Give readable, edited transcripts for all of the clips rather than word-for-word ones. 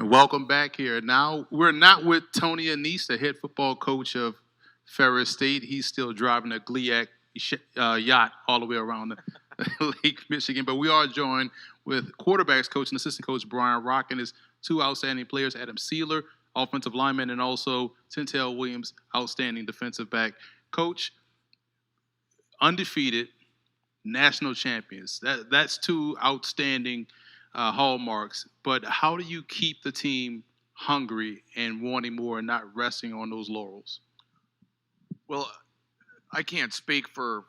And welcome back here. Now, we're not with Tony Anise, the head football coach of Ferris State. He's still driving a GLIAC yacht all the way around Lake Michigan. But we are joined with quarterbacks coach and assistant coach Brian Rock and his two outstanding players, Adam Sealer, offensive lineman, and also Tentel Williams, outstanding defensive back. Coach, undefeated, national champions. That's two outstanding hallmarks. But how do you keep the team hungry and wanting more and not resting on those laurels? Well, I can't speak for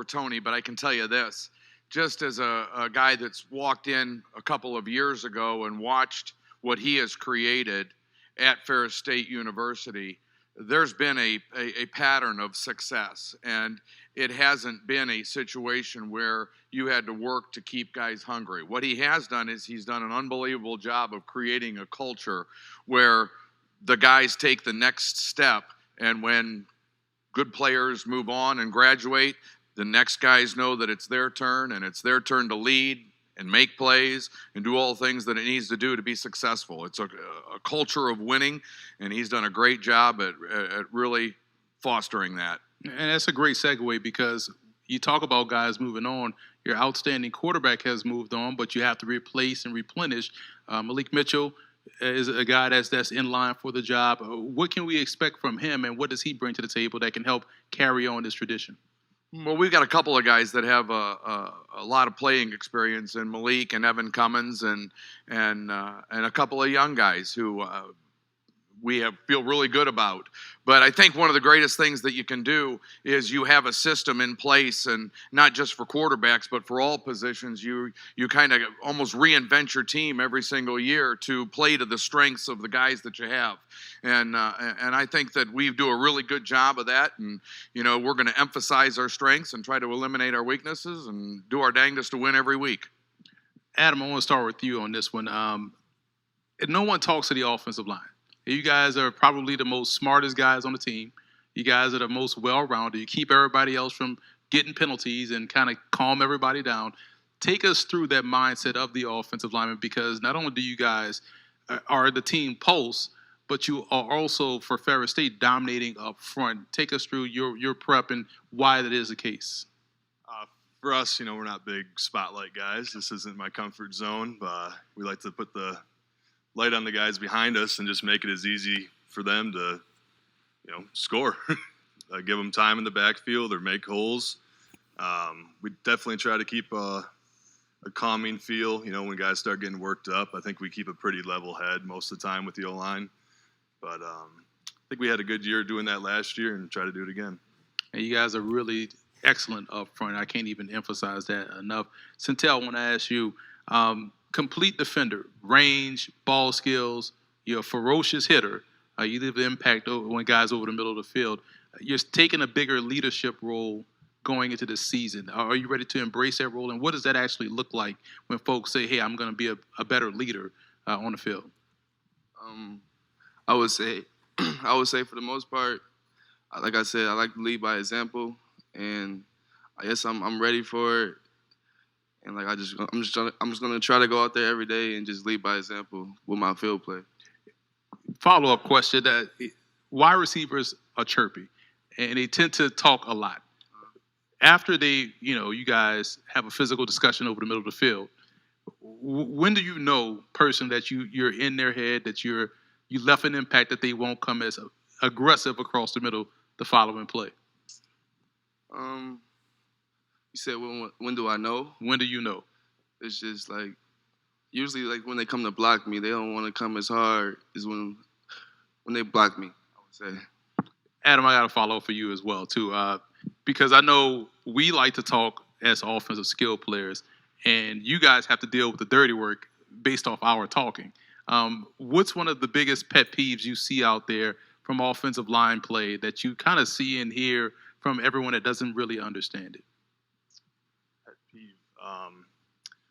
Tony, but I can tell you this. Just as a guy that's walked in a couple of years ago and watched what he has created at Ferris State University, there's been a pattern of success, and it hasn't been a situation where you had to work to keep guys hungry. What he has done is he's done an unbelievable job of creating a culture where the guys take the next step, and when good players move on and graduate, the next guys know that it's their turn, and it's their turn to lead and make plays and do all the things that it needs to do to be successful. It's a culture of winning, and he's done a great job at really fostering that. And that's a great segue because you talk about guys moving on. Your outstanding quarterback has moved on, but you have to replace and replenish. Malik Mitchell is a guy that's in line for the job. What can we expect from him, and what does he bring to the table that can help carry on this tradition? Well, we've got a couple of guys that have a lot of playing experience in Malik and Evan Cummins, and a couple of young guys who we feel really good about. But I think one of the greatest things that you can do is you have a system in place, and not just for quarterbacks, but for all positions. You kind of almost reinvent your team every single year to play to the strengths of the guys that you have. And I think that we do a really good job of that. And, we're going to emphasize our strengths and try to eliminate our weaknesses and do our dangest to win every week. Adam, I want to start with you on this one. No one talks to the offensive line. You guys are probably the most smartest guys on the team. You guys are the most well-rounded. You keep everybody else from getting penalties and kind of calm everybody down. Take us through that mindset of the offensive lineman, because not only do you guys are the team pulse, but you are also, for Ferris State, dominating up front. Take us through your prep and why that is the case. For us, we're not big spotlight guys. This isn't my comfort zone. We like to put the light on the guys behind us and just make it as easy for them to, score. Give them time in the backfield or make holes. We definitely try to keep a calming feel, when guys start getting worked up. I think we keep a pretty level head most of the time with the O-line. But I think we had a good year doing that last year and try to do it again. And you guys are really excellent up front. I can't even emphasize that enough. Tentel, I want to ask you, complete defender, range, ball skills. You're a ferocious hitter. You leave the impact when guys over the middle of the field. You're taking a bigger leadership role going into the season. Are you ready to embrace that role? And what does that actually look like when folks say, hey, I'm going to be a better leader on the field? I would say for the most part, like I said, I like to lead by example, and I guess I'm ready for it. And I'm just gonna try to go out there every day and just lead by example with my field play. Follow-up question: wide receivers are chirpy, and they tend to talk a lot. After you guys have a physical discussion over the middle of the field, when do you know, person, that you're in their head, that you left an impact, that they won't come as aggressive across the middle the following play? You said when do I know? When do you know? It's just usually when they come to block me, they don't want to come as hard as when they block me, I would say. Adam, I got to follow up for you as well too, because I know we like to talk as offensive skill players, and you guys have to deal with the dirty work based off our talking. What's one of the biggest pet peeves you see out there from offensive line play that you kind of see and hear from everyone that doesn't really understand it?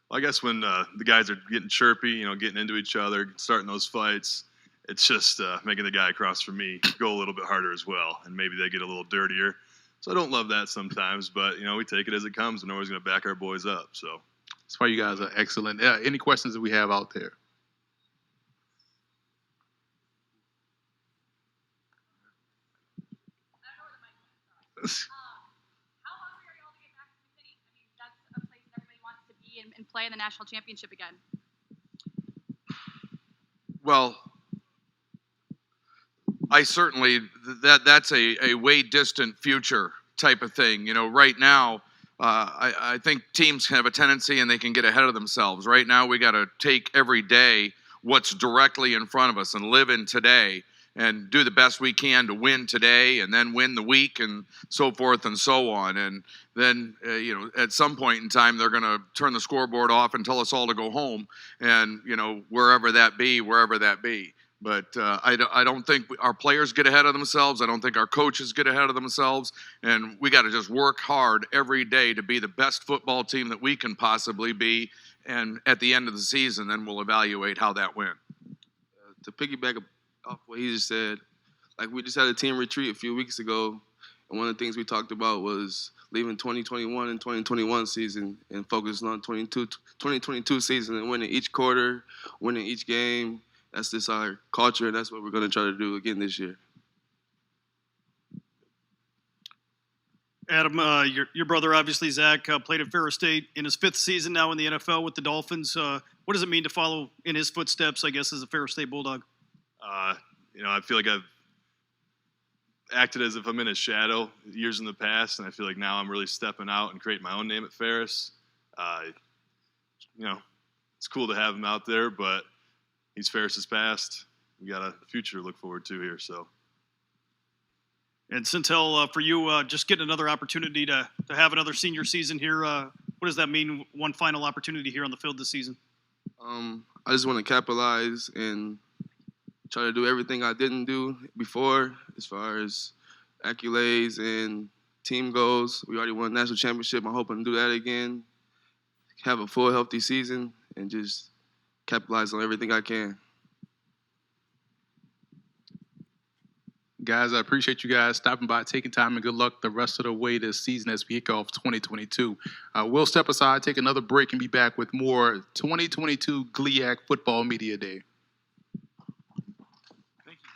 Well, I guess when the guys are getting chirpy, getting into each other, starting those fights, it's just making the guy across from me go a little bit harder as well, and maybe they get a little dirtier. So I don't love that sometimes, but we take it as it comes, and we're always going to back our boys up. So that's why you guys are excellent. Any questions that we have out there? How hungry are you all to get back to the city? I mean, that's a place that everybody wants to be and play in the national championship again. Well, I certainly that's a way distant future type of thing. You know, right now, I think teams have a tendency and they can get ahead of themselves. Right now, we got to take every day what's directly in front of us and live in today and do the best we can to win today and then win the week and so forth and so on. And then, you know, at some point in time, they're going to turn the scoreboard off and tell us all to go home and, you know, wherever that be. But I don't think our players get ahead of themselves. I don't think our coaches get ahead of themselves. And we got to just work hard every day to be the best football team that we can possibly be. And at the end of the season, then we'll evaluate how that went. To piggyback off what he just said, like we just had a team retreat a few weeks ago, and one of the things we talked about was leaving 2021 and 2021 season and focusing on 2022 season and winning each quarter, winning each game. That's just our culture, and that's what we're going to try to do again this year. Adam, your brother, obviously, Zach, played at Ferris State in his 5th season now in the NFL with the Dolphins. What does it mean to follow in his footsteps, I guess, as a Ferris State Bulldog? You know, I feel like I've acted as if I'm in his shadow years in the past, and I feel like now I'm really stepping out and creating my own name at Ferris. You know, it's cool to have him out there, but he's Ferris's past. We got a future to look forward to here. So, and Sintel, for you, just getting another opportunity to have another senior season here, what does that mean? One final opportunity here on the field this season. I just want to capitalize and try to do everything I didn't do before, as far as accolades and team goals. We already won a national championship. I'm hoping to do that again. Have a full, healthy season and just capitalize on everything I can. Guys, I appreciate you guys stopping by, taking time, and good luck the rest of the way this season as we kick off 2022. We'll step aside, take another break, and be back with more 2022 GLIAC Football Media Day.